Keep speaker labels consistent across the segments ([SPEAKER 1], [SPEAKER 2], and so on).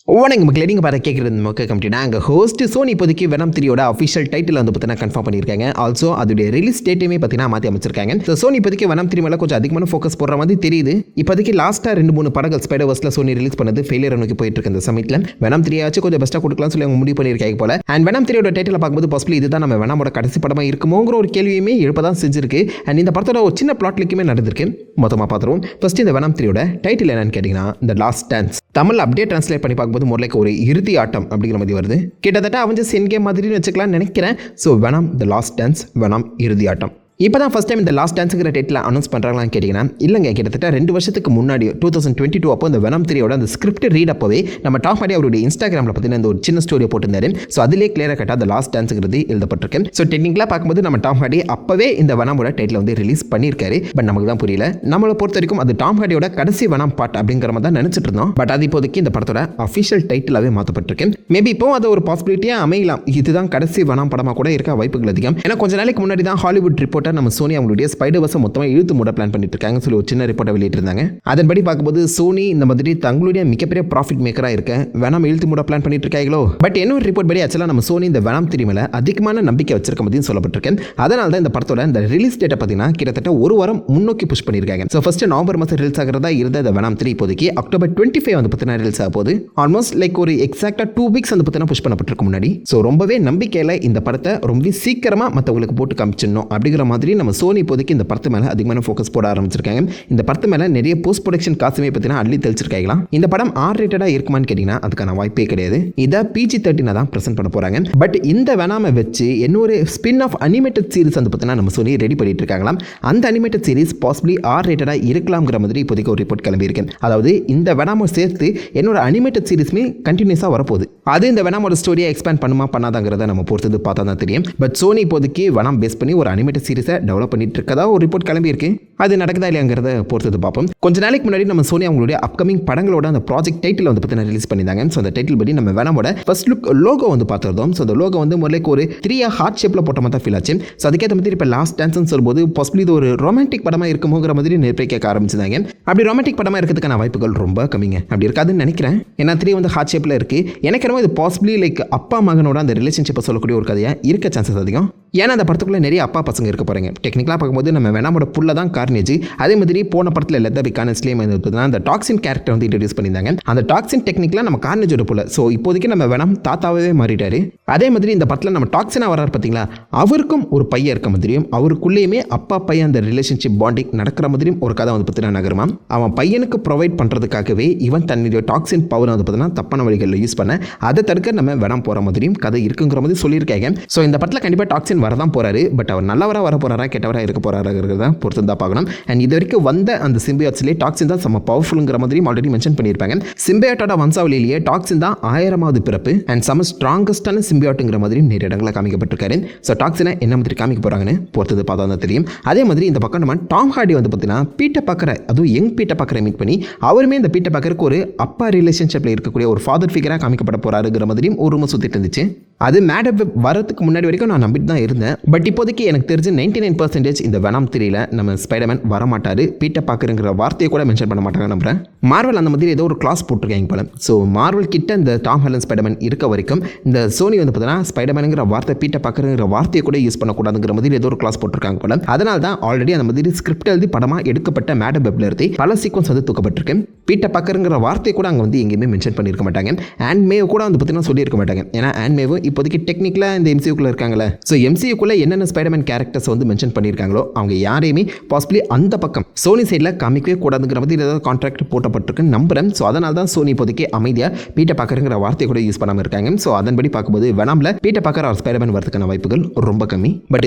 [SPEAKER 1] வணக்கம் மக்களே, நீங்கள் பார்த்து கேட்குறது மொக்க கமிட்டி. நாங்கள் ஹோஸ்ட் சோனி இப்போதைக்கு வெனம் 3யோட அஃபிஷியல் டைட்டில் வந்து பார்த்தீங்கன்னா கன்ஃபார்ம் பண்ணியிருக்காங்க. ஆல்சோ அதோடைய ரிலீஸ் டேட்டுமே பார்த்தீங்கன்னா மாற்றி அமைச்சிருக்காங்க. ஸோ சோனி இப்போதைக்கு வெனம் 3 மேலே கொஞ்சம் அதிகமான ஃபோக்கஸ் போடுற மாதிரி தெரியுது. இப்போதைக்கு லாஸ்ட்டாக 2-3 படங்கள் ஸ்பைடர்வர்ஸில் சோனி ரிலீஸ் பண்ணது ஃபெயிலியர் நோக்கி போயிட்டு இருக்க இந்த சமயத்தில் வெனம் 3 ஆச்சு கொஞ்சம் பெஸ்ட்டாக கொடுக்கலாம்னு சொல்லி அவங்க முடிவு பண்ணியிருக்காங்க போல. அண்ட் வெனம் 3யோட டைட்டில் பார்க்கும்போது பாசிபிளி இதுதான் நம்ம வெனமோட கடைசி படமாக இருக்குமோங்கிற ஒரு கேள்வியுமே எழுப்பதான் செஞ்சிருக்கு. அண்ட் இந்த படத்தோட ஒரு சின்ன பிளாட் லிக்குமே நடந்திருக்கு. மொத்தமாக பார்த்துருவோம். ஃபர்ஸ்ட் இந்த வெனம் 3யோட டைட்டில் என்னன்னு கேட்டிங்கன்னா த லாஸ்ட் டான்ஸ். தமிழ் அப்படியே ட்ரான்ஸ்லேட் பண்ணி பார்க்கும்போது more like ஒரு இறுதி ஆட்டம் அப்படிங்கிற மாதிரி வருது. கிட்டத்தட்ட அவஞ்சஸ் என் கேம் மாதிரின்னு வச்சுக்கலாம்னு நினைக்கிறேன். So venom the last dance, venom இறுதி ஆட்டம். இப்போ தான் ஃபஸ்ட் டைம் இந்த லாஸ்ட் டான்ஸுங்கிற டைட்டில் அனௌன்ஸ் பண்ணுறாங்களான்னு கேட்டிங்கன்னா இல்லைங்க, கிட்டத்தட்ட 2 வருஷத்துக்கு முன்னாடி 2022 அப்போ இந்த வெனம் 3யோட அந்த ஸ்கிரிப்ட் ரீட் அப்போவே நம்ம டாம் ஹார்டி அவருடைய இன்ஸ்டாகிராமில் பார்த்தீங்கன்னா இந்த ஒரு சின்ன ஸ்டோரியை போட்டிருந்தாரு. ஸோ அதிலே கிளியராக கட்டாக அந்த லாஸ்ட் டான்ஸுங்கிறது எழுதப்பட்டிருக்கு. ஸோ டெக்னிக்கலாக பார்க்கும்போது நம்ம டாம் ஹார்டி அப்போவே இந்த வெனமோட டைட்டில் வந்து ரிலீஸ் பண்ணியிருக்காரு. பட் நமக்கு தான் புரியல. நம்மளை பொறுத்த வரைக்கும் அது டாம் ஹார்டியோட கடைசி வெனம் பாட் அப்படிங்கிற மாதிரி தான் நினச்சிட்டு இருந்தோம். பட் அது இப்போதைக்கு இந்த படத்தோட அஃபிஷியல் டைட்டிலாகவே மாற்றப்பட்டிருக்கு. மேபி இப்போ அது ஒரு பாசிபிலிட்டியாக அமையலாம். இதுதான் கடைசி வெனம் படமாக கூட இருக்க வாய்ப்புகள் அதிகம். ஏன்னா கொஞ்ச நாளைக்கு முன்னாடி தான் ஹாலிவுட் ரிப்போர்ட்டர் நம்ம சோனி அவங்களுடைய ஸ்பைடர்வர்ஸை மொத்தமாக இழுத்து மூட பிளான் பண்ணிட்டு இருக்காங்க சொல்லி ஒரு சின்ன ரிப்போர்ட்டை வெளியிட்டிருந்தாங்க. அதன்படி பார்க்கும்போது சோனி இந்த மாதிரி தங்களுடைய மிகப்பெரிய ப்ராஃபிட் மேக்கராக இருக்க வெனம் இழுத்து மூட பிளான் பண்ணிட்டு இருக்காங்களோ. பட் இன்னொரு ரிப்போர்ட் படி ஆக்சுவலாக நம்ம சோனி இந்த வெனம் 3 மேலே அதிகமான நம்பிக்கை வச்சிருக்க மாதிரியும் சொல்லப்பட்டிருக்கேன். அதனால தான் இந்த படத்தோட இந்த ரிலீஸ் டேட்டை பார்த்தீங்கன்னா கிட்டத்தட்ட ஒரு வாரம் முன்னோக்கி புஷ் பண்ணியிருக்காங்க. ஸோ ஃபர்ஸ்ட் நவம்பர் மாதம் ரிலீஸ் ஆகிறதா இருந்த இந்த வெனம் 3 இப்போதைக்கு அக்டோபர் 25 வந்து பார்த்தீங்கன்னா ரிலீஸ் ஆக போகுது. ஆல்மோஸ்ட் லைக் ஒரு எக்ஸாக்டாக 2 வீக்ஸ் வந்து பார்த்தீங்கன்னா புஷ் பண்ணப்பட்டிருக்கு முன்னாடி. ஸோ ரொம்பவே நம்பிக்கையில் இந்த படத்தை ரொம்ப சீக்கிரமாக மற்றவங்களுக்கு போட்டு காமிச்சிடணும் அப்படிங்கிற மாதிரி நம்ம சோனி இப்போதைக்கு இந்த படத்து மேலே அதிகமான ஃபோக்கஸ் போட ஆரம்பிச்சிருக்காங்க. இந்த படத்து மேலே நிறைய போஸ்ட் ப்ரொடக்ஷன் காசுமே பார்த்தீங்கன்னா அள்ளி தெளிச்சிருக்காங்களா. இந்த படம் R ரேட்டடாக இருக்குமான்னு கேட்டிங்கன்னா அதுக்கான வாய்ப்பே கிடையாது. இதை PG-13 தான் ப்ரெசென்ட் பண்ண போகிறாங்க. பட் இந்த வெனாமை வச்சு இன்னொரு ஸ்பின் ஆஃப் அனிமேட்டட் சீரிஸ் வந்து பார்த்தீங்கன்னா நம்ம சோனி ரெடி பண்ணிட்டு இருக்காங்களாம். அந்த அனிமேட்டட் சீரிஸ் பாசிபிளி R ரேட்டடாக இருக்கலாம்ங்கிற மாதிரி இப்போதைக்கு ஒரு ரிப்போர்ட் கிளம்பியிருக்கு. அதாவது இந்த வெனாமை சேர்த்து என்னோட அனிமேட்டட் சீரிஸ்மே கண்டினியூஸாக வரப்போகுது. அது இந்த வெனாமோட ஸ்டோரியை எக்ஸ்பேண்ட் பண்ணுமா பண்ணாதாங்கிறத நம்ம பொறுத்தது பார்த்தா தான் தெரியும். பட் சோனி இப்போதைக்கு வெனம் பேஸ் பண்ணி ஒரு அனிமேட்டட் சீரிஸை டெவலப் பண்ணிட்டு இருக்கதா ஒரு ரிப்போர்ட் கிளம்பி இருக்கு. அது நடக்குதா இல்லையாங்கிறத பொறுத்தது பார்ப்போம். கொஞ்ச நாளைக்கு முன்னாடி நம்ம சோனி அவங்களுடைய அப்கமிங் படங்களோட அந்த ப்ராஜெக்ட் டைட்டில் வந்து பார்த்தீங்கன்னா ரிலீஸ் பண்ணியிருந்தாங்க. ஸோ அந்த டைட்டில் படி நம்ம வெனமோட ஃபர்ஸ்ட் லுக் லோகோ வந்து பார்த்துருந்தோம். ஸோ அந்த லோகோ வந்து முதல்ல ஒரு 3 ஹார்ட் ஷேப்பில் போட்ட மாதிரி தான் ஃபீல் ஆச்சு. ஸோ அதுக்கேற்ற மாதிரி இப்போ லாஸ்ட் டான்ஸ்னு சொல்லும்போது பாசிபிளி இது ஒரு ரொமான்டிக் படமாக இருக்குமோங்கிற மாதிரி நிறைய கேட்க ஆரம்பிச்சிருந்தாங்க. அப்படி ரொமான்டிக் படமாக இருக்கிறதுக்கான வாய்ப்புகள் ரொம்ப கம்மிங்க. அப்படி இருக்காதுன்னு நினைக்கிறேன். ஏன்னா 3 வந்து ஹார்ட் ஷேப்பில் இருக்குது. எனக்கு என்னமோ இது பாசிபிளி லைக் அப்பா மகனோட அந்த ரிலேஷன்ஷிப்பை சொல்லக்கூடிய ஒரு கதையாக இருக்க சான்சஸ் அதிகம். ஏன்னா அந்த படத்துக்குள்ளே நிறைய அப்பா பசங்க இருக்க போகிறாங்க. டெக்னிக்கலாக பார்க்கும்போது நம்ம வெனமோட புள்ள தான் கார்னேஜ். அதே மாதிரி போன படத்தில் லெதர் பிகானஸ்லேயும் அந்த டாக்ஸின் கேரக்டர் வந்து இன்ட்ரடியூஸ் பண்ணியிருந்தாங்க. அந்த டாக்ஸின் டெக்னிக்கலாக நம்ம கார்னேஜோட புள்ள. ஸோ இப்போதைக்கு நம்ம வெனம் தாத்தாவே மாறிட்டாரு. அதே மாதிரி இந்த படத்தில் நம்ம டாக்ஸினாக வராரு பார்த்தீங்களா, அவருக்கும் ஒரு பையன் இருக்க மாதிரியும் அவருக்குள்ளேயுமே அப்பா பையன் அந்த ரிலேஷன்ஷிப் பாண்டிங் நடக்கிற மாதிரியும் ஒரு கதை வந்து பார்த்தீங்கன்னா நகரமா. அவன் பையனுக்கு ப்ரொவைட் பண்ணுறதுக்காகவே இவன் தன்னுடைய டாக்ஸின் பவர் வந்து பார்த்தீங்கன்னா தப்பான வழிகளில் யூஸ் பண்ண அதை தடுக்க நம்ம வெனம் போகிற மாதிரியும் கதை இருக்குங்கிற மாதிரி சொல்லியிருக்காங்க. ஸோ இந்த படத்தில் கண்டிப்பாக டாக்ஸின் வரதான் போறாரு. பட் அவர் நல்லவராக வர போறாரா கெட்டவராக இருக்க போறாருங்கிறத பொறுத்து தான் பார்க்கணும். அண்ட் இது வரைக்கும் வந்த அந்த சிம்பியாட்ஸ்லேயே டாக்ஸின் தான் செம்ம பவர்ஃபுல்ங்கிற மாதிரியும் ஆல்ரெடி மென்ஷன் பண்ணியிருப்பாங்க. சிம்பியாட்டோட வம்சாவளியிலேயே டாக்ஸின் தான் 1000வது பிறப்பு அண்ட் செம்ம ஸ்ட்ராங்கஸ்டான சிம்பியாட்டுங்கிற மாதிரியும் நிறைய இடங்களில் காமிக்கப்பட்டிருக்காரு. ஸோ டாக்ஸினை என்ன மாதிரி காமிக்க போறாங்கன்னு பொறுத்தது பார்த்தா தான் தெரியும். அதே மாதிரி இந்த பக்கம் நம்ம டாம் ஹார்டி வந்து பார்த்தீங்கன்னா பீட்டர் பார்க்கரை, அதுவும் யங் பீட்டர் பார்க்கரை மீட் பண்ணி அவருமே இந்த பீட்டர் பார்க்கருக்கு ஒரு அப்பா ரிலேஷன்ஷிப்பில் இருக்கக்கூடிய ஒரு ஃபாதர் ஃபிகராக காமிக்கப்பட போறாருங்கிற மாதிரியும் ஒரு ரூமர் சுற்றிட்டு இருந்துச்சு. அது மேடம் வெப் வரதுக்கு முன்னாடி வரைக்கும் நான் நம்பிட்டு தான் இருந்தேன். பட் இப்போதைக்கு எனக்கு தெரிஞ்சு 99% இந்த வெனம் 3ல நம்ம ஸ்பைடர்மேன் வரமாட்டாரு. பீட்டர் பார்க்கருங்கிற வார்த்தையை கூட மென்ஷன் பண்ண மாட்டாங்க நம்புறேன். மார்வல் அந்த மாதிரி ஏதோ ஒரு கிளாஸ் போட்டிருக்காங்க போல. ஸோ மார்வல் கிட்ட இந்த டாம் ஹாலண்ட் ஸ்பைடர்மேன் இருக்க வரைக்கும் இந்த சோனி வந்து பார்த்தீங்கன்னா ஸ்பைடர்மேனுங்கிற வார்த்தை பீட்டர் பார்க்கருங்கிற வார்த்தையை கூட யூஸ் பண்ணக்கூடாதுங்கிற மாதிரி ஏதோ ஒரு கிளாஸ் போட்டிருக்காங்க போல. அதனால தான் ஆல்ரெடி அந்த மாதிரி ஸ்கிரிப்ட் எழுதி படமாக எடுக்கப்பட்ட மேடம் வெப்ல இருந்து பல சீக்வன்ஸ் வந்து தூக்கப்பட்டிருக்கு. பீட்டர் பார்க்கருங்கிற வார்த்தை கூட அங்கே வந்து எங்கேயுமே மென்ஷன் பண்ணியிருக்க மாட்டாங்க. அண்ட் மேவ் கூட வந்து பார்த்தீங்கன்னா சொல்லியிருக்க மாட்டாங்க. ஏன்னா அண்ட் மேவ் இப்போதைக்கு டெக்னிக்கலாக இந்த MCUக்குள்ள இருக்காங்களே. ஸோ MCUக்குள்ள என்னென்ன ஸ்பைடர்மேன் கேரக்டர்ஸ் வந்து மென்ஷன் பண்ணியிருக்காங்களோ அவங்க யாரையுமே பாசிபிளி அந்த பக்கம் சோனி சைடில் காமிக்கவே கூடாதுங்கிற மாதிரி ஏதாவது கான்ட்ராக்ட் போட்டப்பட்டிருக்குன்னு நம்புறேன். ஸோ அதனால தான் சோனி இப்போதைக்கு அமைதியாக பீட்டர் பார்க்கருங்கிற வார்த்தையை கூட யூஸ் பண்ணாமல் இருக்காங்க. ஸோ அதன்படி பார்க்கும்போது வெனம்ல பீட்டர் பார்க்கர் ஒரு ஸ்பைடர்மேன் வரதுக்கான வாய்ப்புகள் ரொம்ப கம்மி. பட்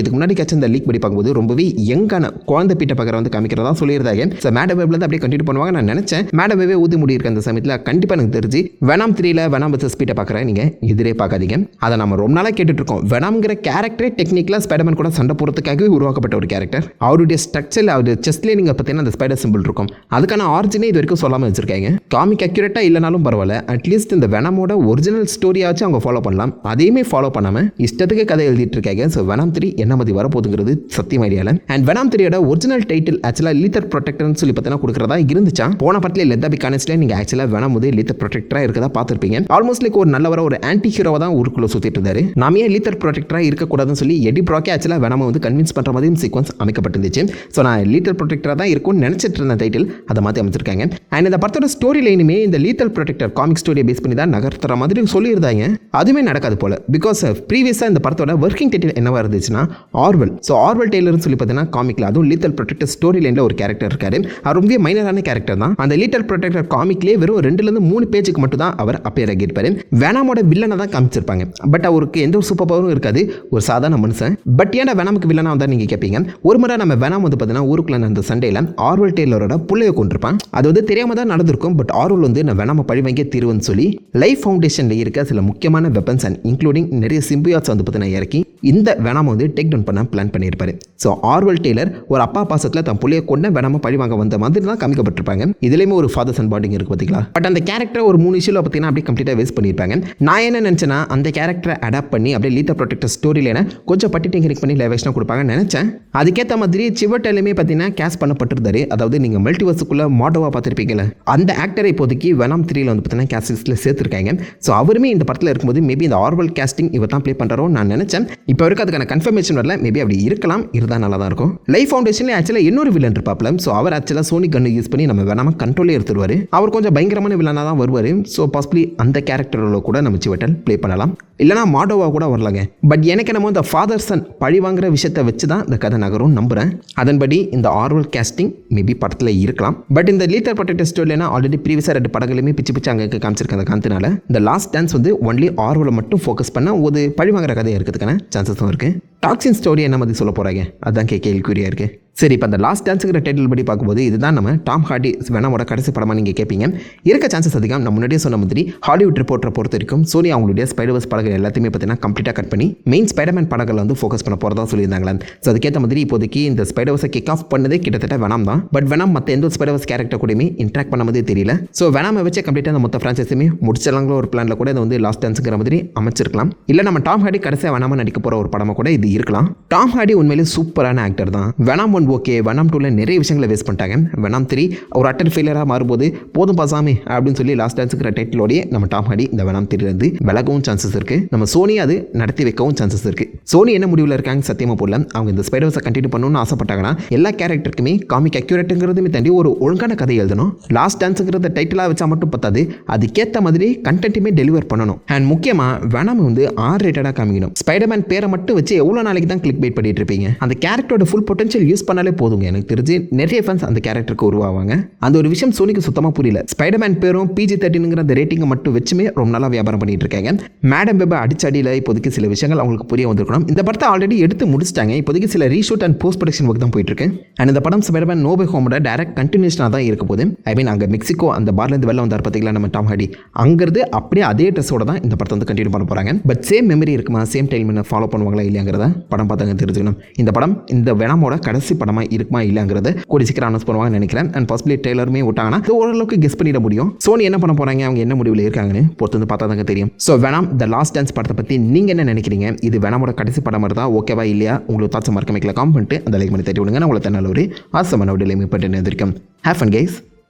[SPEAKER 1] இதுக்கு முன்னாடி கேட்ச இந்த லீக் படி பார்க்கும்போது ரொம்பவே யங்கான குழந்தை பீட்டர் பார்க்கரை வந்து காமிக்கிறதா சொல்லியிருந்தாங்க. ஸோ மேடம் வெப்ல அப்படியே கண்டினியூ பண்ணுவாங்க நான் நினைச்சேன். மேடம் வெவே ஊதி முடி இருக்க அந்த சமயத்தில் கண்டிப்பாக எனக்கு தெரிஞ்சு வெனம் 3ல வெனம் வர்சஸ் பீட்டர் பார்க்கற நீங்கள் எதிரே பார்க்காதீங்க. அதை அதை நம்ம ரொம்ப நாளாக கேட்டுட்ருக்கோம். வெனாம்ங்கிற கேரக்டரே டெக்னிக்கலாக ஸ்பைடர்மேன் கூட சண்டை போகிறதுக்காகவே உருவாக்கப்பட்ட ஒரு கேரக்டர். அவருடைய ஸ்ட்ரக்சர், அவருடைய செஸ்ட்லேயே நீங்கள் பார்த்தீங்கன்னா அந்த ஸ்பைடர் சிம்பிள் இருக்கும். அதுக்கான ஆரிஜினே இது வரைக்கும் சொல்லாமல் வச்சிருக்காங்க. காமிக் அக்யூரேட்டாக இல்லைனாலும் பரவாயில்ல, அட்லீஸ்ட் இந்த வெனமோட ஒரிஜினல் ஸ்டோரியாச்சும் அவங்க ஃபாலோ பண்ணலாம். அதையுமே ஃபாலோ பண்ணாமல் இஷ்டத்துக்கு கதை எழுதிட்டு இருக்காங்க. ஸோ வெனாம் 3 என்ன மாதிரி வரப்போகுதுங்கிறது சத்தியம் ஐடியாவில். அண்ட் வெனாம் 3யோட ஒரிஜினல் டைட்டில் ஆக்சுவலாக லீத்தர் ப்ரொடெக்டர்னு சொல்லி பார்த்தீங்கன்னா கொடுக்குறதா இருந்துச்சா. போன படத்தில் லெத்தா பி கானஸ்ல நீங்கள் ஆக்சுவலாக வெனாம் வந்து லீத்தர் ப்ரொடெக்டராக இருக்கதா பார்த்துருப்பீங்க. ஆல்மோஸ்ட் லைக் ஒரு நல்லவர ஒரு ஆன்டி ஹீரோவாக தான் ஊருக்குள்ள சுற்றிட்டு இருந்தாரு. நாம ஏன் லீத்தர் ப்ரொடெக்டராக இருக்கக்கூடாதுன்னு சொல்லி எடி ப்ராக்கே ஆக்சுவலாக வெனாமை வந்து கன்வின்ஸ் பண்ணுற மாதிரி சீக்வன்ஸ் அமைக்கப்பட்டிருந்துச்சு. ஸோ நான் லீத்தர் ப்ரொடெக்டராக தான் இருக்கும்னு நினச்சிட்டு இருந்த டைட்டில் அதை மாற்றி அமைச்சிருக்காங்க. அண்ட் இந்த படத்தோட ஸ்டோரி லைனுமே இந்த லீத்தர் ப்ரொடெக்டர் காமிக் ஸ்டோரியை பேஸ் பண்ணி தான் நகர்த்துற மாதிரி சொல்லியிருந்தாங்க. அதுவுமே நடக்காது போல. பிகாஸ் ப்ரீவியஸாக இந்த படத்தோட ஒர்க்கிங் டைட்டில் என்னவா இருந்துச்சுன்னா ஆர்வல். ஸோ ஆர்வல் டெய்லர்னு சொல்லி பார்த்தீங்கன்னா காமிக்கில் அதுவும் லீத்தர் ப்ரொடெக்டர் ஸ்டோரி லைனில் ஒரு கேரக்டர் இருக்காரு. அவர் ரொம்ப மைனரான கேரக்டர் தான். அந்த லீத்தர் ப்ரொடெக்டர் காமிக்லேயே வெறும் 2-3 பேஜுக்கு மட்டும் தான் அவர் அப்பேர் ஆகியிருப்பாரு. வெனாமோட வில்லனை தான் காமிச்சிருப்பாங்க. பட் அவருக்கு எந்த ஒரு சூப்பர் பவரும் இருக்காது. ஒரு சாதாரண மனுஷன். பட் ஏன்னா வெனாமுக்கு வில்லனா வந்தா நீங்க கேட்பீங்க. ஒரு முறை நம்ம வெனாம் வந்து பார்த்தீங்கன்னா ஊருக்குள்ள நடந்த சண்டையில் ஆர்வல் டெய்லரோட புள்ளைய கொண்டிருப்பான். அது வந்து தெரியாம தான் நடந்திருக்கும். பட் ஆர்வல் வந்து நான் வெனாம பழி வாங்கிய தீர்வுன்னு சொல்லி லைஃப் ஃபவுண்டேஷன்ல இருக்க சில முக்கியமான வெப்பன்ஸ் அண்ட் இன்க்ளூடிங் நிறைய சிம்பியாட்ஸ் வந்து பார்த்தீங்கன்னா இறக்கி இந்த வெனாம வந்து டேக் டவுன் பண்ண பிளான் பண்ணியிருப்பாரு. ஸோ ஆர்வல் டெய்லர் ஒரு அப்பா பாசத்தில் தன் புள்ளைய கொண்ட வெனாம பழி வாங்க வந்த மாதிரி தான் காமிக்கப்பட்டிருப்பாங்க. இதுலேயுமே ஒரு ஃபாதர் சன் பாண்டிங் இருக்கு பார்த்தீங்களா. பட் அந்த கேரக்டர் ஒரு 3 இஷ்யூல பார்த்தீங்கன்னா அப்படியே கம்ப்ளீட்டாக வேஸ்ட் பண்ணியிருப்பாங்க. நான் என்ன நினச்சேன்னா அந்த கேரக்டரை அடாப்ட் பண்ணி அப்படியே லீத்தர் ப்ரொடெக்டர் ஸ்டோரியில் கொஞ்சம் பட்டி டெக்னிக் பண்ணி லைவேஷனாக கொடுப்பாங்கன்னு நினச்சேன். அதுக்கேற்ற மாதிரி சிவட்டலுமே பார்த்தீங்கன்னா கேஸ் பண்ணப்பட்டிருந்தாரு. அதாவது நீங்கள் மல்டிவர்ஸுக்குள்ளே மாடோவாக பார்த்துருப்பீங்கல்ல, அந்த ஆக்டரை இப்போதைக்கு வெனாம் 3ல வந்து பார்த்தீங்கன்னா கேஸ்ட் லிஸ்ட்டில் சேர்த்துருக்காங்க. ஸோ அவருமே இந்த படத்தில் இருக்கும்போது மேபி இந்த ஆர்வல் கேஸ்டிங் இவர் தான் ப்ளே பண்ணுறோம் நான் நினச்சேன். இப்போ வரைக்கும் அதுக்கான கன்ஃபர்மேஷன் வரல. மேபி அப்படி இருக்கலாம், இருந்தால் நல்லா தான் இருக்கும். லைஃப் ஃபவுண்டேஷன்ல ஆக்சுவலாக இன்னொரு வில்லன் இருப்பாப்ல. ஸோ அவர் ஆக்சுவலாக சோனி கன்னு யூஸ் பண்ணி நம்ம வெனாம கண்ட்ரோலே எடுத்துருவார். அவர் கொஞ்சம் பயங்கரமான வில்லனாக தான் வருவார். ஸோ பாசிபிளி அந்த கேரக்டரோட கூட நம்ம சிவட்டல் ப்ளே பண்ணலாம். இல்லைனா மாடோவா கூட வரலாங்க. பட் எனக்கு நம்ம இந்த ஃபாதர் சன் பழி வாங்குற விஷயத்தை வச்சு தான் இந்த கதை நகரும் நம்புகிறேன். அதன்படி இந்த ஆர்வல் கேஸ்டிங் மேபி படத்தில் இருக்கலாம். பட் இந்த லீத்தர் ப்ரொடெக்டர் ஸ்டோரினா ஆல்ரெடி ப்ரீவியஸாக 2 படங்களுமே பிச்சு அங்கே காமிச்சிருக்க அந்த காரணத்தினால இந்த லாஸ்ட் டான்ஸ் வந்து ஒன்லி ஆர்வலை மட்டும் ஃபோக்கஸ் பண்ண ஒரு பழி வாங்குற கதையாக இருக்கிறதுக்கான சான்சஸும் இருக்குது. டாக்ஸின் ஸ்டோரி என்ன மாதிரி சொல்ல போகிறாங்க அதுதான் கேள்விக்குறியாக இருக்குது. சரி, இப்போ அந்த லாஸ்ட் டான்ஸுங்கிற டைட்டில் படி பார்க்கும்போது இதுதான் நம்ம டாம் ஹார்டி வெனாமோட கடைசி படமாக நீங்கள் கேட்பீங்க. இருக்க சான்சஸ் அதிகம். நம்ம முன்னாடியே சொன்ன மாதிரி ஹாலிவுட் ரிப்போர்ட்டரை பொறுத்த வரைக்கும் சோனி அவங்களுடைய ஸ்பைடர்வர்ஸ் படங்கள் எல்லாத்தையுமே பார்த்தீங்கன்னா கம்ப்ளீட்டாக கட் பண்ணி மெயின் ஸ்பைடர்மேன் படங்களை வந்து ஃபோக்கஸ் பண்ண போகிறதா சொல்லியிருந்தாங்களே. ஸோ அதுக்கேற்ற மாதிரி இப்போதைக்கு இந்த ஸ்பைடர்வர்ஸை கிக் ஆஃப் பண்ணதே கிட்டத்தட்ட வெனாம் தான். பட் வெனாம் மற்ற எந்த ஸ்பைடர்வர்ஸ் கேரக்டர் கூடயுமே இன்ட்ராக்ட் பண்ண மாதிரி தெரியல. ஸோ வெனாமை வச்சு கம்ப்ளீட்டாக அந்த மொத்த ஃப்ரான்ச்சைஸுமே முடிச்சிடலாங்களோ ஒரு பிளானில் கூட இதை வந்து லாஸ்ட் டான்ஸுங்கிற மாதிரி அமைச்சிருக்கலாம். இல்லை நம்ம டாம் ஹார்டி கடைசியாக வெனாம நடிக்க போகிற ஒரு படமாக கூட இது இருக்கலாம். டாம் ஹார்டி உண்மையிலே சூப்பரான ஆக்டர் தான். வெனாம் 1 ஓகே, வெனாம் 2 நிறைய விஷயங்களை வேஸ்ட் பண்ணிட்டாங்க. வெனாம் 3 ஒரு அட்டர் ஃபெயிலியராக மாறும்போது போதும் பாசாமி அப்படின்னு சொல்லி லாஸ்ட் டான்ஸுங்கிற டைட்டிலோடய நம்ம டாம் ஹார்டி இந்த வெனாம் 3 இருந்து விலகவும் சான்சஸ் இருக்குது. நம்ம சோனி அது நடத்தி வைக்கவும் சான்சஸ் இருக்குது. சோனி என்ன முடிவில் இருக்காங்க சத்தியமாக போடல. அவங்க இந்த ஸ்பைடர்வர்ஸை கண்டினியூ பண்ணணும்னு ஆசைப்பட்டாங்கன்னா எல்லா கேரக்டருக்குமே காமிக் அக்யூரேட்டுங்கிறதுமே தாண்டி ஒரு ஒழுங்கான கதை எழுதணும். லாஸ்ட் டான்ஸுங்கிறத டைட்டிலாக வச்சா மட்டும் பத்தாது, அதுக்கேற்ற மாதிரி கண்டென்ட்டுமே டெலிவர் பண்ணணும். அண்ட் முக்கியமாக வெனாம் வந்து R-ரேட்டடாக காமிக்கணும். ஸ்பைடர்மேன் பேரை மட்டும் வச்சு எவ்வளோ நாளைக்கு தான் கிளிக் பைட் பண்ணிட்டு இருப்பீங்க. அந்த கேரக்டரோட ஃபுல் பொட்டன்ஷியல் யூஸ் பண்ணாலே போதுங்க. எனக்கு தெரிஞ்சு நிறைய ஃபேன்ஸ் அந்த கேரக்டருக்கு உருவாவாங்க. அந்த ஒரு விஷயம் சோனிக்கு சுத்தமாக புரியல. ஸ்பைடர்மேன் பேரும் PG-13ங்கிற அந்த ரேட்டிங்கை மட்டும் வச்சுமே ரொம்ப நாளாக வியாபாரம் பண்ணிட்டு இருக்காங்க. மேடம் வெப் அடிச்சடியில் இப்போதைக்கு சில விஷயங்கள் அவங்களுக்கு புரிய வந்திருக்கணும். இந்த படத்தை ஆல்ரெடி எடுத்து முடிச்சிட்டாங்க. இப்போதைக்கு சில reshoot and post production work தான் போயிட்டு இருக்கு. அண்ட் இந்த படம் ஸ்பைடர்மேன் நோ வே ஹோமோட டைரக்ட் கண்டினியூஷனாக தான் இருக்க போகுது. ஐ மீன் அங்கே மெக்சிகோ அந்த பார்லேருந்து வெளில வந்தார் பார்த்தீங்களா நம்ம டாம் ஹார்டி, அங்கிருந்து அப்படியே அதே ட்ரெஸ்ஸோட தான் இந்த படத்தை வந்து கண்டினியூ பண்ண போகிறாங்க. பட் சேம் மெமரி இருக்குமா, சேம் டைம் ஃபாலோ பண்ணுவாங்களா இல்லையாங்கிறத படம் பார்த்தாங்க தெரிஞ்சுக்கணும். இந்த படம் இந்த வெனாமோட கடைசி படமாக இருக்குமா இல்லைங்கிறத கூடி சீக்கிரம் அனௌன்ஸ் பண்ணுவாங்கன்னு நினைக்கிறேன். அண்ட் பாசிபிளி ட்ரெய்லருமே விட்டாங்கன்னா ஓரளவுக்கு கெஸ் பண்ணிட முடியும். சோனி என்ன பண்ண போகிறாங்க, அவங்க என்ன முடிவில் இருக்காங்கன்னு பொறுத்து வந்து பார்த்தா தாங்க தெரியும். So Venom the last dance படத்தை பற்றி நீங்கள் என்ன நினைக்கிறீங்க? இது வெனாமோட கடைசி படம் தான் ஓகேவா இல்லையா? உங்களுக்கு தாட்ஸ் மறக்க வைக்கல காம் பண்ணிட்டு அந்த லைக் பண்ணி தட்டி விடுங்க. நான் உங்களை தன்னால் ஒரு ஆசமான விட லைக் பண்ணிட்டு இருக்கும். Have fun guys.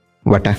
[SPEAKER 1] வாட்டா